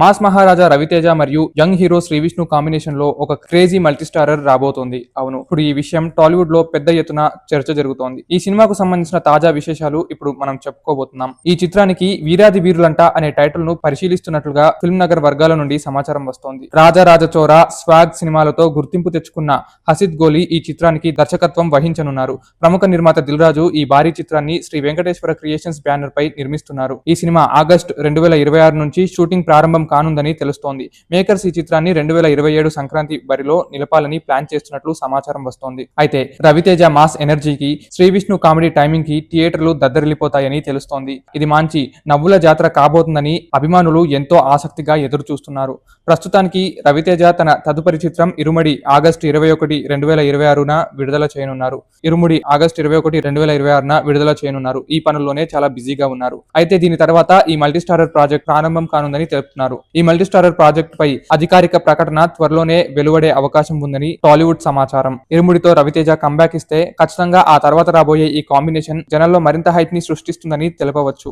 Mass Maharaja Raviteja మరియు young hero Sri Vishnu combination లో ఒక క్రేజీ మల్టీ స్టారర్ రాబోతోంది. అవును, ఇప్పుడు ఈ విషయం టాలీవుడ్ లో పెద్ద ఎత్తున చర్చ జరుగుతోంది. ఈ సినిమాకు సంబంధించిన తాజా విశేషాలు ఇప్పుడు మనం చెప్పుకోబోతున్నాం. ఈ చిత్రానికి వీరాది వీరులంట అనే టైటిల్ ను పరిశీలిస్తున్నట్లుగా ఫిల్మ్ నగర్ వర్గాల నుండి సమాచారం వస్తోంది. రాజారాజ చోరా, స్వాగ్ సినిమాలతో గుర్తింపు తెచ్చుకున్న హసిద్ గోలి ఈ చిత్రానికి దర్శకత్వం వహించనున్నారు. ప్రముఖ నిర్మాత దిల్ రాజు ఈ భారీ చిత్రాన్ని శ్రీ వెంకటేశ్వర క్రియేషన్స్ బ్యానర్ పై నిర్మిస్తున్నారు. ఈ సినిమా ఆగస్టు 2026 నుంచి షూటింగ్ ప్రారంభం కానుందని తెలుస్తోంది. మేకర్స్ ఈ చిత్రాన్ని 2027 సంక్రాంతి బరిలో నిలపాలని ప్లాన్ చేస్తున్నట్లు సమాచారం వస్తోంది. అయితే రవితేజ మాస్ ఎనర్జీకి, శ్రీ విష్ణు కామెడీ టైమింగ్ కి థియేటర్లు దద్దరిల్లిపోతాయని తెలుస్తోంది. ఇది మంచి నవ్వుల జాతర కాబోతుందని అభిమానులు ఎంతో ఆసక్తిగా ఎదురు చూస్తున్నారు. ప్రస్తుతానికి రవితేజ తన తదుపరి చిత్రం ఇరుముడి ఆగస్టు 21, 2026న విడుదల చేయనున్నారు. ఇరుముడి ఆగస్టు 21, 2026న విడుదల చేయనున్నారు. ఈ పనుల్లోనే చాలా బిజీగా ఉన్నారు. అయితే దీని తర్వాత ఈ మల్టీస్టారర్ ప్రాజెక్ట్ ప్రారంభం కానుందని తెలుపుతున్నారు. ఈ మల్టీస్టారర్ ప్రాజెక్ట్ పై అధికారిక ప్రకటన త్వరలోనే వెలువడే అవకాశం ఉందని టాలీవుడ్ సమాచారం. ఇరుముడితో రవితేజ కంబ్యాక్ ఇస్తే ఖచ్చితంగా ఆ తర్వాత రాబోయే ఈ కాంబినేషన్ జనాల్లో మరింత హైప్ ని సృష్టిస్తుందని తెలుపవచ్చు.